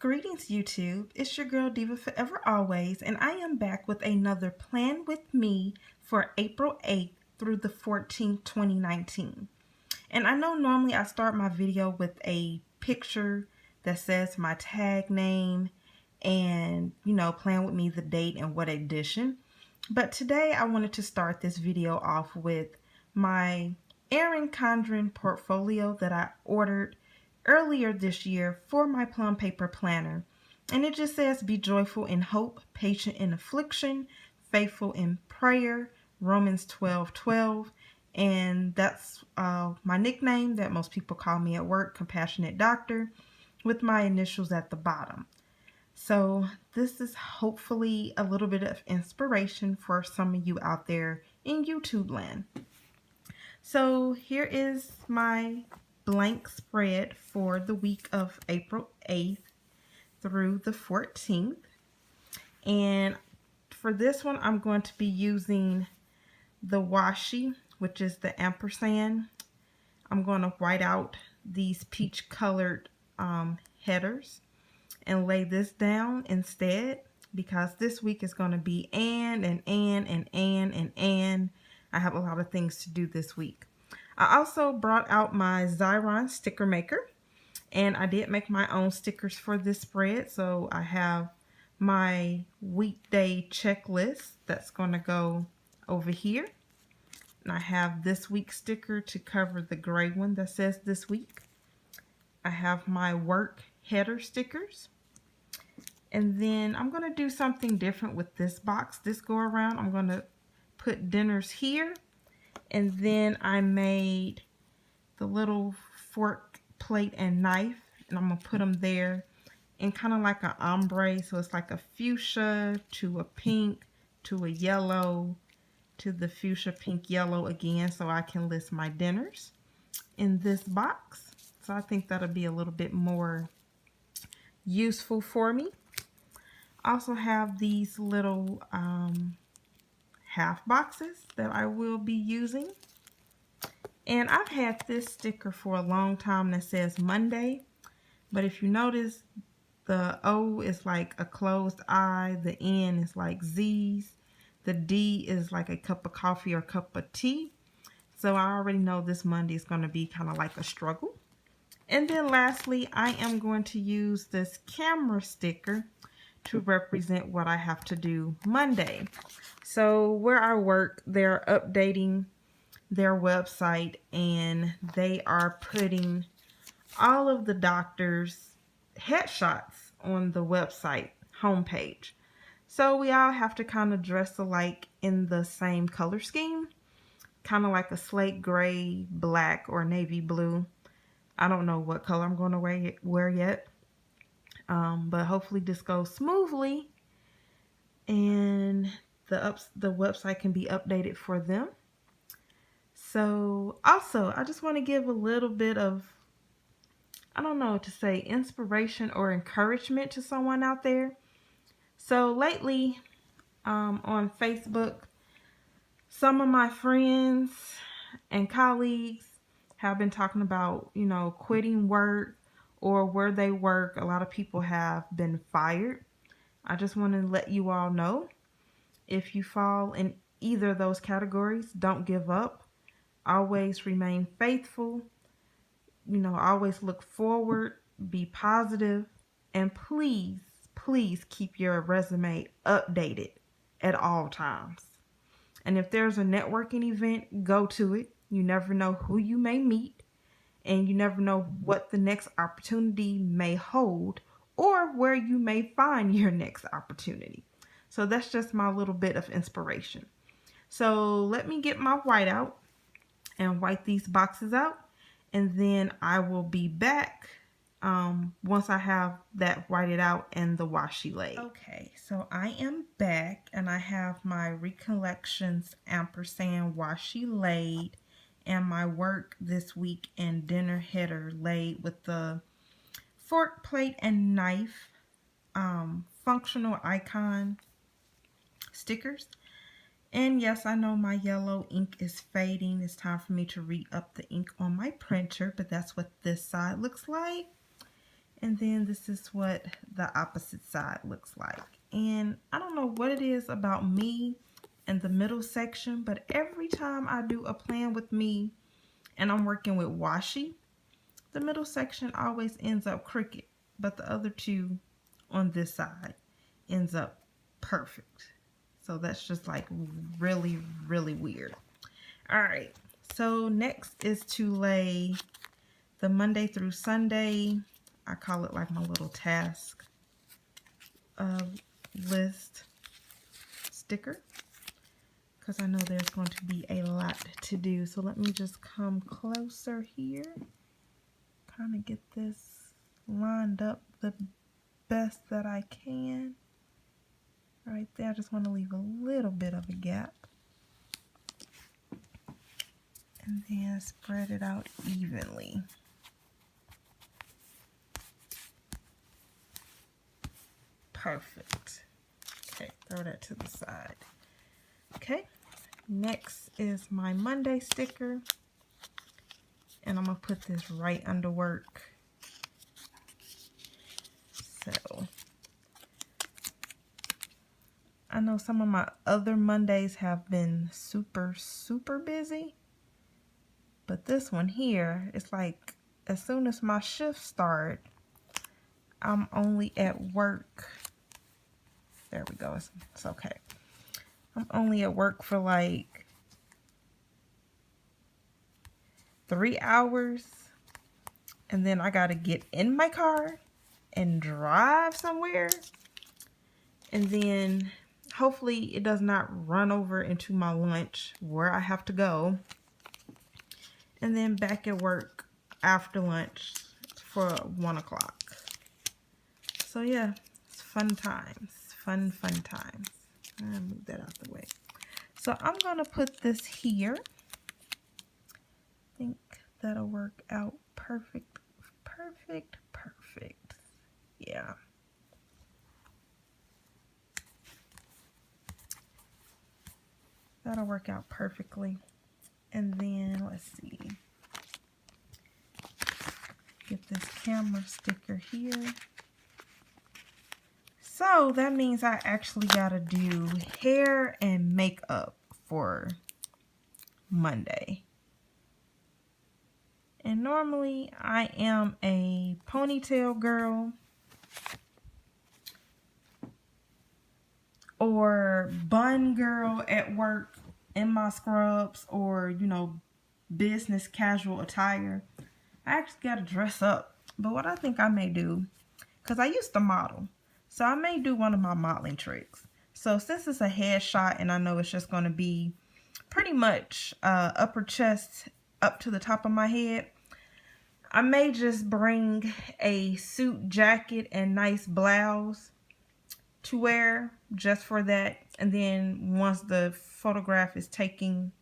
Greetings YouTube, it's your girl Diva4evalways, and I am back with another plan with me for April 8th through the 14th, 2019. And I know normally I start my video with a picture that says my tag name and, plan with me the date and what edition. But today I wanted to start this video off with my Erin Condren portfolio that I ordered earlier this year for my Plum Paper planner. And it just says, be joyful in hope, patient in affliction, faithful in prayer, Romans 12:12. And that's my nickname that most people call me at work, Compassionate Doctor, with my initials at the bottom. So this is hopefully a little bit of inspiration for some of you out there in YouTube land. So here is my blank spread for the week of April 8th through the 14th. And for this one, I'm going to be using the Washi, which is the ampersand. I'm going to white out these peach colored headers and lay this down instead, because this week is going to be and. I have a lot of things to do this week. I also brought out my Xyron Sticker Maker, and I did make my own stickers for this spread. So I have my weekday checklist that's going to go over here. And I have this week's sticker to cover the gray one that says this week. I have my work header stickers. And then I'm going to do something different with this box. This go around, I'm going to put dinners here. And then I made the little fork, plate, and knife. And I'm going to put them there in kind of like an ombre. So it's like a fuchsia to a pink to a yellow to the fuchsia, pink, yellow again. So I can list my dinners in this box. So I think that'll be a little bit more useful for me. I also have these little half boxes that I will be using. And I've had this sticker for a long time that says Monday. But if you notice, the O is like a closed I, the N is like Z's, the D is like a cup of coffee or cup of tea. So I already know this Monday is going to be kind of like a struggle. And then lastly, I am going to use this camera sticker to represent what I have to do Monday. So where I work, they're updating their website and they are putting all of the doctors' headshots on the website homepage. So we all have to kind of dress alike in the same color scheme, kind of like a slate gray, black, or navy blue. I don't know what color I'm going to wear yet. But hopefully this goes smoothly and the website can be updated for them. So also, I just want to give a little bit of, I don't know what to say, inspiration or encouragement to someone out there. So lately on Facebook, some of my friends and colleagues have been talking about, quitting work or where they work. A lot of people have been fired. I just want to let you all know, if you fall in either of those categories, don't give up. Always remain faithful. Always look forward, be positive, and please, please keep your resume updated at all times. And if there's a networking event, go to it. You never know who you may meet. And you never know what the next opportunity may hold or where you may find your next opportunity. So that's just my little bit of inspiration. So let me get my whiteout and white these boxes out. And then I will be back once I have that whited out and the washi laid. Okay, so I am back and I have my Recollections ampersand washi laid and my work this week and dinner header laid with the fork, plate, and knife functional icon stickers. And yes, I know my yellow ink is fading. It's time for me to re-up the ink on my printer, but that's what this side looks like. And then this is what the opposite side looks like. And I don't know what it is about me and the middle section, but every time I do a plan with me and I'm working with washi, the middle section always ends up crooked, but the other two on this side ends up perfect. So that's just like really, really weird. All right, so next is to lay the Monday through Sunday. I call it like my little task list sticker, because I know there's going to be a lot to do. So let me just come closer here, kind of get this lined up the best that I can. Right there, I just want to leave a little bit of a gap. And then spread it out evenly. Perfect. Okay, throw that to the side. Okay, next is my Monday sticker. And I'm going to put this right under work. So, I know some of my other Mondays have been super, super busy. But this one here, it's like as soon as my shift start, I'm only at work. There we go. It's okay. I'm only at work for like 3 hours. And then I got to get in my car and drive somewhere. And then hopefully it does not run over into my lunch where I have to go. And then back at work after lunch for 1 o'clock. So yeah, it's fun times. Fun times. I'll move that out the way. So I'm going to put this here. I think that'll work out perfect. Perfect. Yeah. That'll work out perfectly. And then, let's see. Get this camera sticker here. So that means I actually gotta do hair and makeup for Monday. And normally I am a ponytail girl or bun girl at work in my scrubs, or, you know, business casual attire. I actually gotta dress up. But what I think I may do, because I used to model, so I may do one of my modeling tricks. So since it's a headshot and I know it's just going to be pretty much upper chest up to the top of my head, I may just bring a suit jacket and nice blouse to wear just for that. And then once the photograph is taken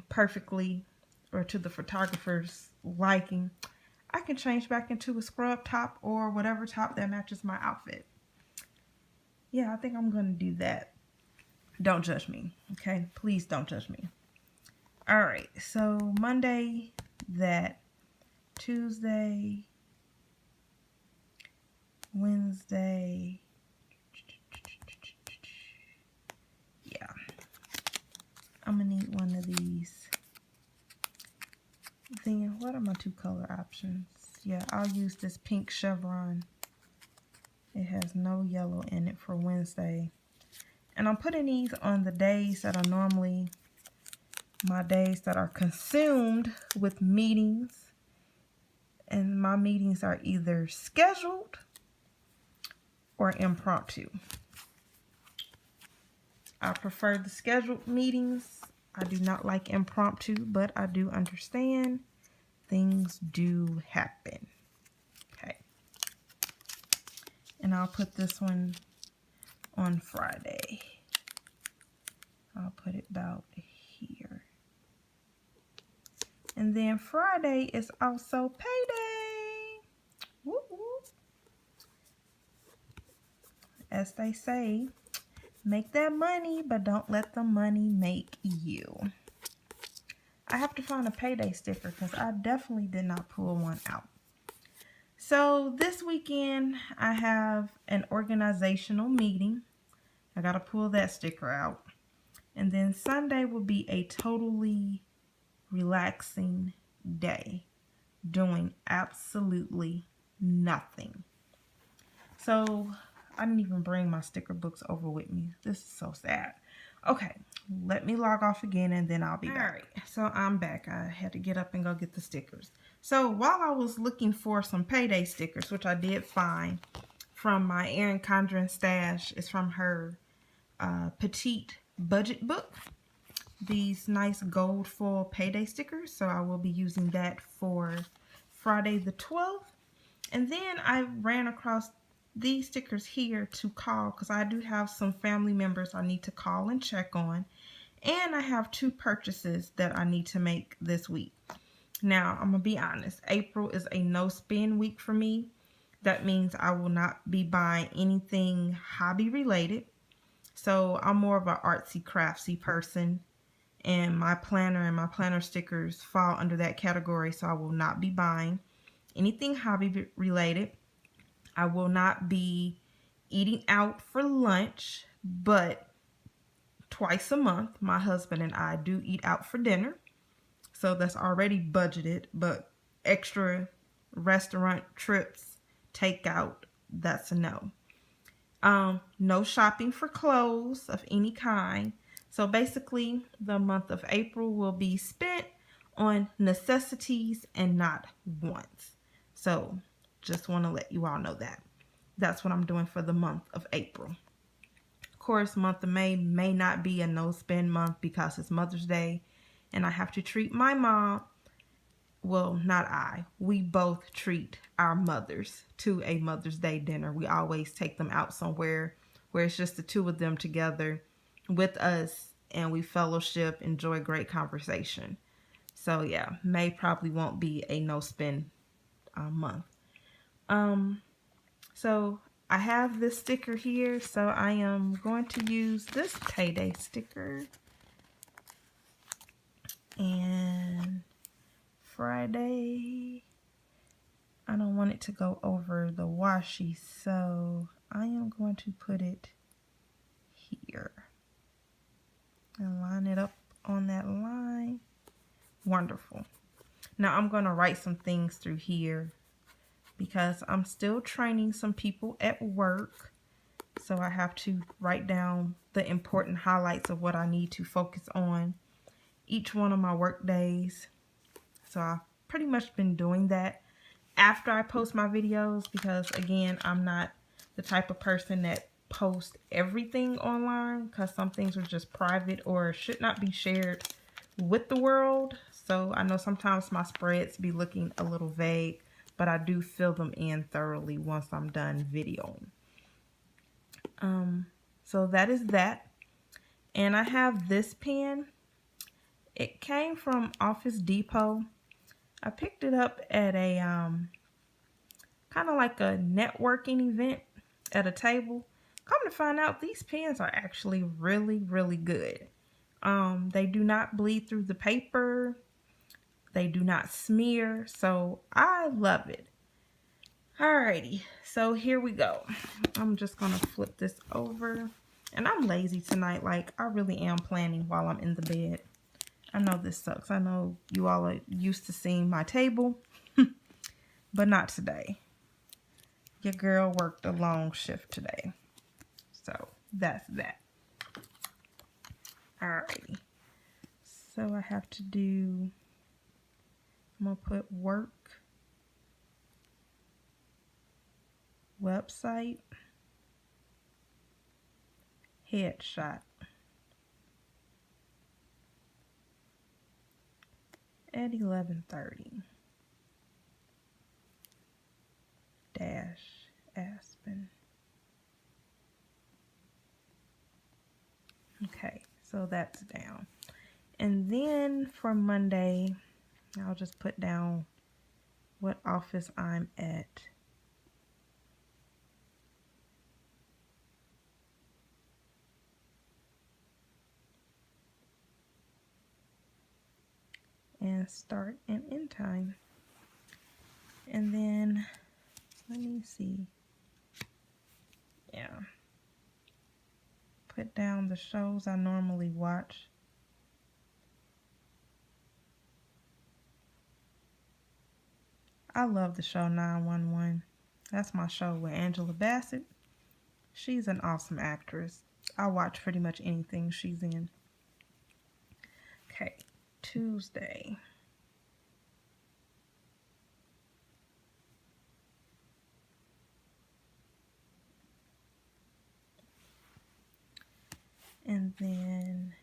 perfectly, or to the photographer's liking, I can change back into a scrub top or whatever top that matches my outfit. Yeah, I think I'm going to do that. Don't judge me, okay? Please don't judge me. All right, so Monday, that. Tuesday, Wednesday. Yeah. I'm going to need one of these. Then, what are my 2 color options? Yeah, I'll use this pink chevron. It has no yellow in it for Wednesday. And I'm putting these on the days that are normally my days that are consumed with meetings. And my meetings are either scheduled or impromptu. I prefer the scheduled meetings. I do not like impromptu, but I do understand things do happen. Okay. And I'll put this one on Friday. I'll put it about here. And then Friday is also payday. Woo woo. As they say, make that money, but don't let the money make you. I have to find a payday sticker because I definitely did not pull one out. So this weekend I have an organizational meeting. I got to pull that sticker out. And then Sunday will be a totally relaxing day, doing absolutely nothing. So I didn't even bring my sticker books over with me. This is so sad. Okay, let me log off again and then I'll be back. All right, so I'm back. I had to get up and go get the stickers. So while I was looking for some payday stickers, which I did find from my Erin Condren stash, it's from her petite budget book. These nice gold foil payday stickers. So I will be using that for Friday the 12th. And then I ran across these stickers here to call because I do have some family members I need to call and check on. And I have 2 purchases that I need to make this week. Now, I'm going to be honest. April is a no-spend week for me. That means I will not be buying anything hobby related. So I'm more of an artsy craftsy person. And my planner and my planner stickers fall under that category. So I will not be buying anything hobby related. I will not be eating out for lunch, but twice a month, my husband and I do eat out for dinner. So that's already budgeted, but extra restaurant trips, takeout, that's a no. No shopping for clothes of any kind. So basically, the month of April will be spent on necessities and not wants. So just want to let you all know that. That's what I'm doing for the month of April. Of course, month of May may not be a no-spend month because it's Mother's Day. And I have to treat my mom. Well, not I. We both treat our mothers to a Mother's Day dinner. We always take them out somewhere where it's just the 2 of them together with us. And we fellowship, enjoy great conversation. So yeah, May probably won't be a no-spend month. So I have this sticker here, so I am going to use this payday sticker. And Friday, I don't want it to go over the washi, so I am going to put it here and line it up on that line. Wonderful. Now I'm going to write some things through here because I'm still training some people at work. So I have to write down the important highlights of what I need to focus on each one of my work days. So I've pretty much been doing that after I post my videos because, again, I'm not the type of person that posts everything online because some things are just private or should not be shared with the world. So I know sometimes my spreads be looking a little vague, but I do fill them in thoroughly once I'm done videoing. So that is that. And I have this pen. It came from Office Depot. I picked it up at a kind of like a networking event at a table. Come to find out, these pens are actually really, really good. They do not bleed through the paper. They do not smear. So I love it. Alrighty, so here we go. I'm just gonna flip this over. And I'm lazy tonight. Like, I really am planning while I'm in the bed. I know this sucks. I know you all are used to seeing my table, but not today. Your girl worked a long shift today. So that's that. Alrighty. So I have to do, I'm going to put work, website, headshot. At 11:30. Dash Aspen. Okay, so that's down. And then for Monday, I'll just put down what office I'm at. and start and end time. And then, let me see. Yeah. Put down the shows I normally watch. I love the show 911. That's my show with Angela Bassett. She's an awesome actress. I watch pretty much anything she's in. Okay, Tuesday. And then,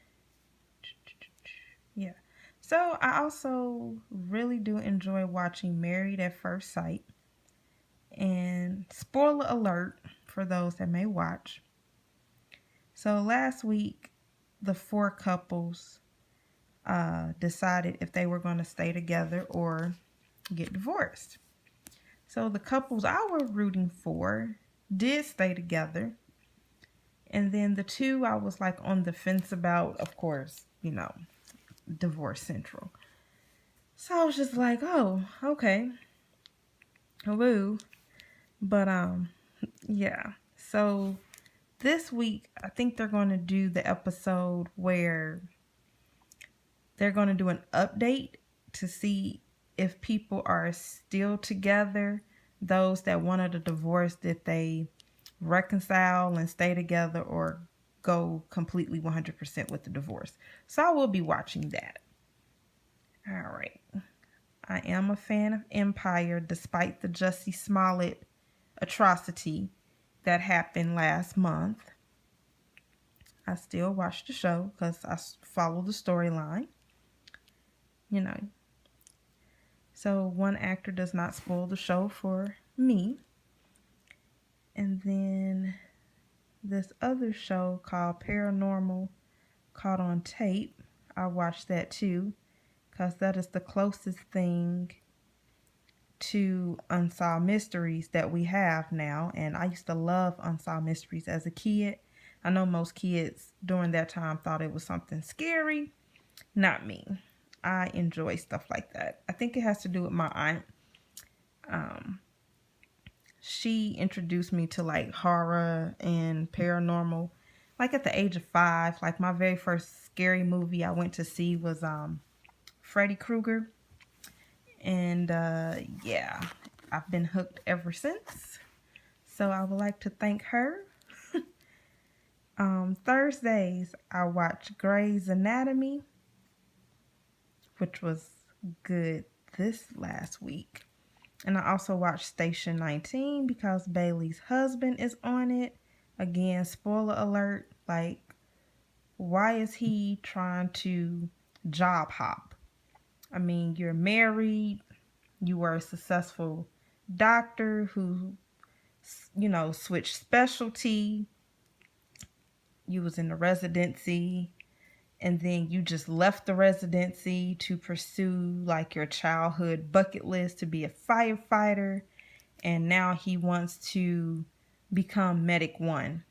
yeah. So I also really do enjoy watching Married at First Sight. And spoiler alert for those that may watch. So last week, the 4 couples decided if they were going to stay together or get divorced. So the couples I were rooting for did stay together. And then the 2 I was like on the fence about, of course, you know, divorce central. So I was just like, oh, okay. Woo. But yeah. So this week I think they're going to do the episode where they're going to do an update to see if people are still together. Those that wanted a divorce, did they reconcile and stay together or go completely 100% with the divorce? So I will be watching that. All right. I am a fan of Empire despite the Jussie Smollett atrocity that happened last month. I still watch the show because I follow the storyline. You know. So one actor does not spoil the show for me. And then this other show called Paranormal Caught on Tape. I watched that too because that is the closest thing to Unsolved Mysteries that we have now. And I used to love Unsolved Mysteries as a kid. I know most kids during that time thought it was something scary. Not me. I enjoy stuff like that. I think it has to do with my aunt. She introduced me to like horror and paranormal like at the age of 5. Like my very first scary movie I went to see was Freddy Krueger. And yeah, I've been hooked ever since. So I would like to thank her. Thursdays, I watch Grey's Anatomy, which was good this last week. And I also watched Station 19 because Bailey's husband is on it. Again, spoiler alert, like, why is he trying to job hop? I mean, you're married, you were a successful doctor who, you know, switched specialty. You was in the residency, and then you just left the residency to pursue like your childhood bucket list to be a firefighter. And now he wants to become Medic 1.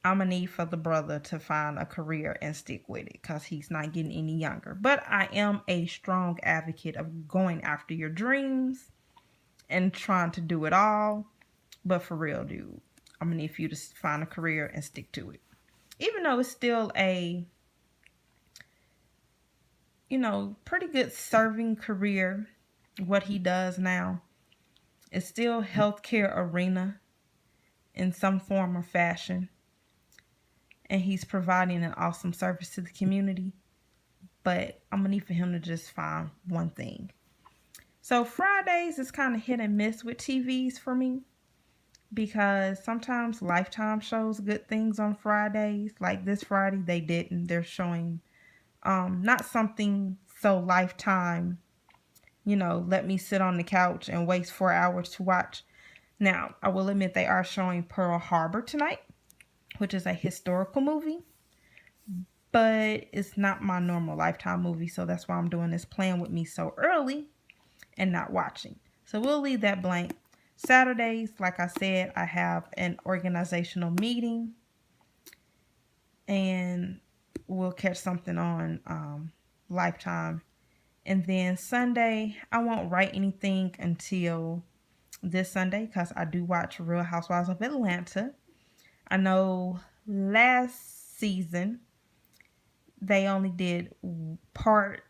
I'm going to need for the brother to find a career and stick with it because he's not getting any younger. But I am a strong advocate of going after your dreams and trying to do it all. But for real, dude, I'm going to need for you to find a career and stick to it. Even though it's still a, you know, pretty good serving career, what he does now, it's still healthcare arena in some form or fashion. And he's providing an awesome service to the community. But I'm going to need for him to just find one thing. So Fridays is kind of hit and miss with TVs for me. Because sometimes Lifetime shows good things on Fridays. Like this Friday, they didn't. They're showing not something so Lifetime, you know, let me sit on the couch and waste 4 hours to watch. Now, I will admit they are showing Pearl Harbor tonight, which is a historical movie. But it's not my normal Lifetime movie, so that's why I'm doing this Plan With Me so early and not watching. So we'll leave that blank. Saturdays, like I said, I have an organizational meeting and we'll catch something on Lifetime And then Sunday, I won't write anything until this Sunday because I do watch Real Housewives of Atlanta. I know last season they only did part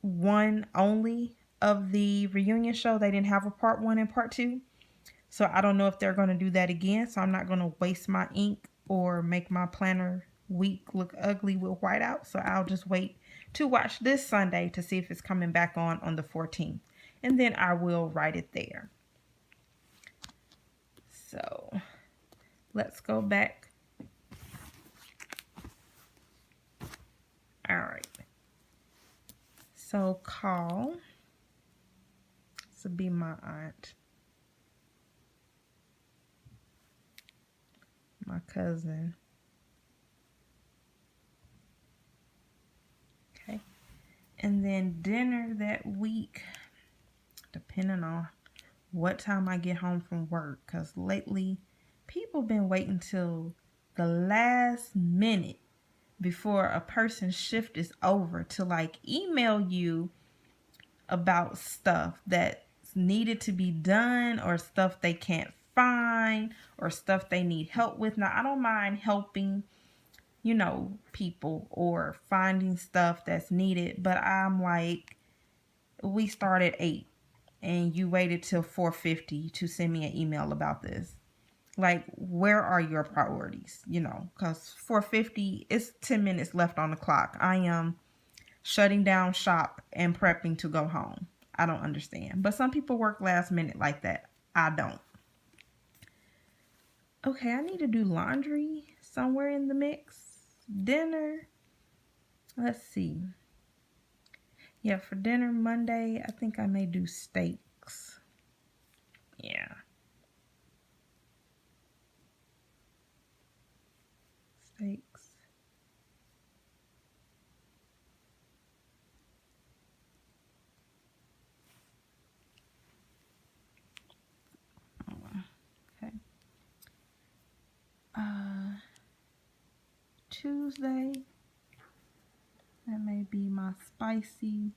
one only of the reunion show. They didn't have a part one and part two. So I don't know if they're going to do that again. So I'm not going to waste my ink or make my planner week look ugly with whiteout. So I'll just wait to watch this Sunday to see if it's coming back on the 14th. And then I will write it there. So let's go back. All right. So call. This will be my aunt. My cousin. Okay. And then dinner that week, depending on what time I get home from work, because lately people been waiting till the last minute before a person's shift is over to like email you about stuff that's needed to be done or stuff they can't find or stuff they need help with. Now, I don't mind helping, people or finding stuff that's needed, but I'm like, we start at 8 and you waited till 4:50 to send me an email about this. Like, where are your priorities? Because 4:50, it's 10 minutes left on the clock. I am shutting down shop and prepping to go home. I don't understand. But some people work last minute like that. I don't. Okay, I need to do laundry somewhere in the mix. Dinner. Let's see. Yeah, for dinner Monday, I think I may do steaks. Yeah. Steaks. Okay. Tuesday, that may be my spicy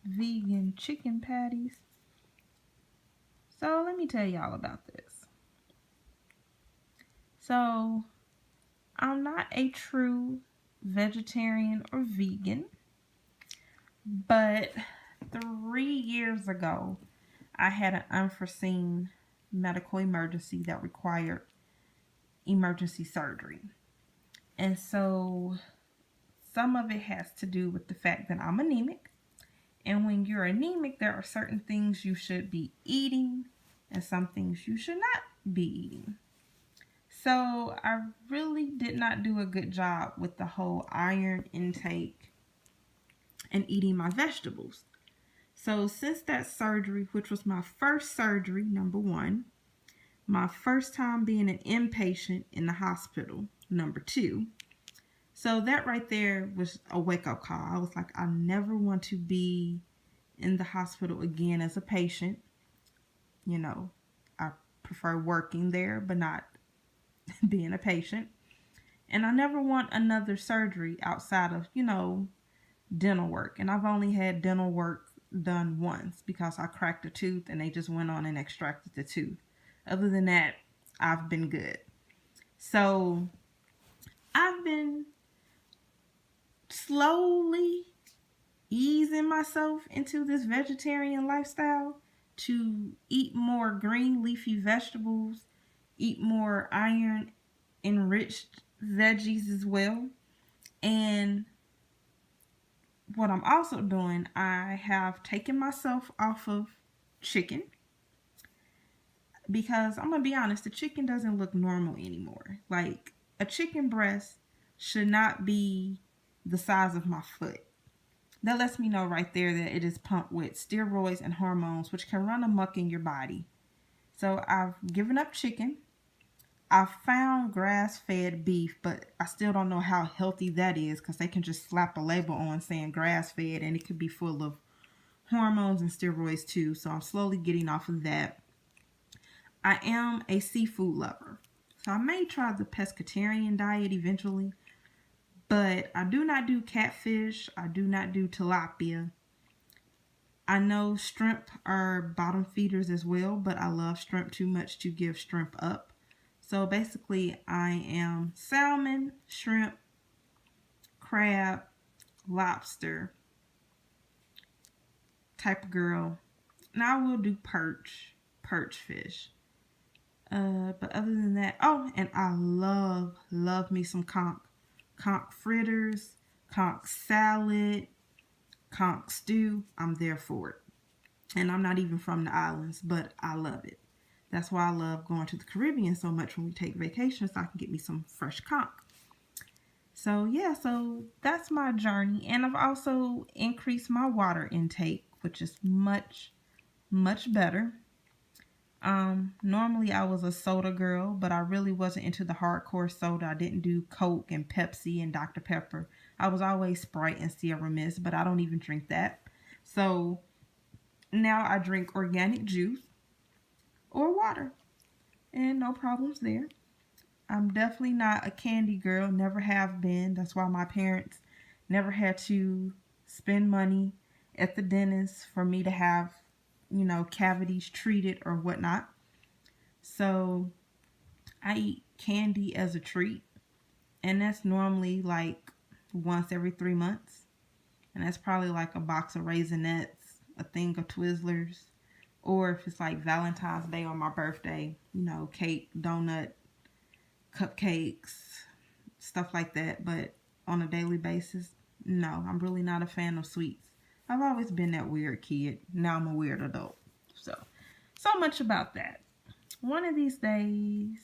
vegan chicken patties. So let me tell y'all about this. So I'm not a true vegetarian or vegan, but 3 years ago, I had an unforeseen medical emergency that required emergency surgery. And so some of it has to do with the fact that I'm anemic. And when you're anemic, there are certain things you should be eating and some things you should not be eating. So I really did not do a good job with the whole iron intake and eating my vegetables. So since that surgery, which was my first surgery, number one, my first time being an inpatient in the hospital, number two. So that right there was a wake-up call. I was like, I never want to be in the hospital again as a patient. I prefer working there, but not being a patient. And I never want another surgery outside of, dental work. And I've only had dental work done once because I cracked a tooth and they just went on and extracted the tooth. Other than that, I've been good. So I've been slowly easing myself into this vegetarian lifestyle to eat more green leafy vegetables, eat more iron enriched veggies as well. And what I'm also doing, I have taken myself off of chicken because I'm going to be honest, the chicken doesn't look normal anymore. Like, a chicken breast should not be the size of my foot. That lets me know right there that it is pumped with steroids and hormones, which can run amok in your body. So I've given up chicken. I found grass-fed beef, but I still don't know how healthy that is because they can just slap a label on saying grass-fed and it could be full of hormones and steroids too. So I'm slowly getting off of that. I am a seafood lover. So I may try the pescatarian diet eventually, But I do not do catfish. I do not do tilapia. I know shrimp are bottom feeders as well, but I love shrimp too much to give shrimp up. So basically, I am salmon, shrimp, crab, lobster type of girl. Now I will do perch fish. But other than that, oh, and I love me some conch. Conch fritters, conch salad, conch stew. I'm there for it. And I'm not even from the islands, but I love it. That's why I love going to the Caribbean so much when we take vacations, so I can get me some fresh conch. So yeah, so that's my journey. And I've also increased my water intake, which is much better. Normally I was a soda girl, but I really wasn't into the hardcore soda. I didn't do Coke and Pepsi and Dr. Pepper. I was always Sprite and Sierra Mist, but I don't even drink that. So now I drink organic juice or water, and no problems there. I'm definitely not a candy girl, never have been. That's why my parents never had to spend money at the dentist for me to have, you know, cavities treated or whatnot. So I eat candy as a treat, and that's normally like once every 3 months. And that's probably like a box of Raisinets, a thing of Twizzlers, or if it's like Valentine's Day or my birthday, you know, cake, donut, cupcakes, stuff like that. But on a daily basis, no, I'm really not a fan of sweets. I've always been that weird kid. Now I'm a weird adult. So much about that. One of these days,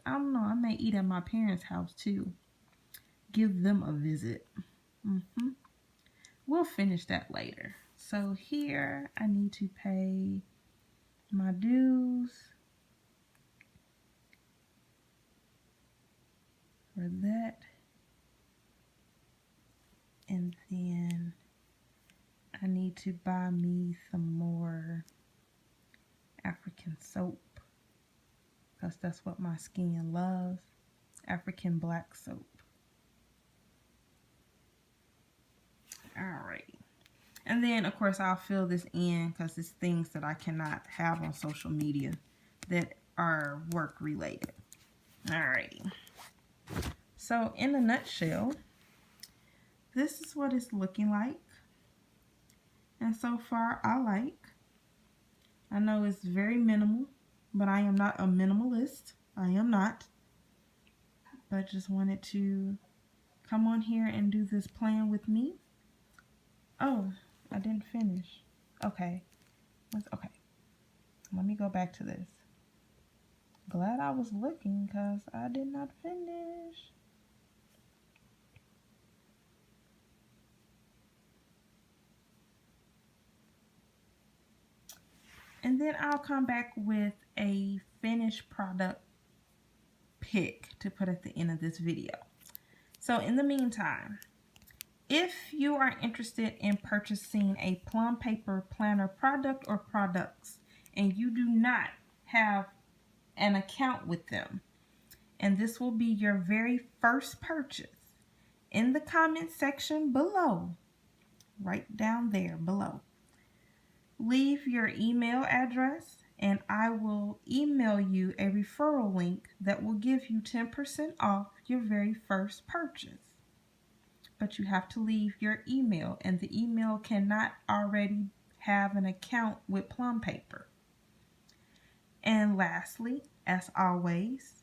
I don't know, I may eat at my parents' house too. Give them a visit. We'll finish that later. So here I need to pay my dues for that. And then I need to buy me some more African soap, because that's what my skin loves. African black soap. Alright. And then, of course, I'll fill this in because it's things that I cannot have on social media that are work related. Alright. So, in a nutshell, this is what it's looking like. And so far, I like. I know it's very minimal, but I am not a minimalist. I am not. But just wanted to come on here and do this plan with me. Oh, I didn't finish. Okay. Okay. Let me go back to this. Glad I was looking because I did not finish. And then I'll come back with a finished product pick to put at the end of this video. So in the meantime, if you are interested in purchasing a Plum Paper planner product or products and you do not have an account with them, and this will be your very first purchase, in the comment section below, right down there below, leave your email address and I will email you a referral link that will give you 10% off your very first purchase. But you have to leave your email, and the email cannot already have an account with Plum Paper. And lastly, as always,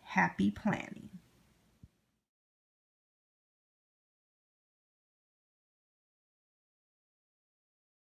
happy planning.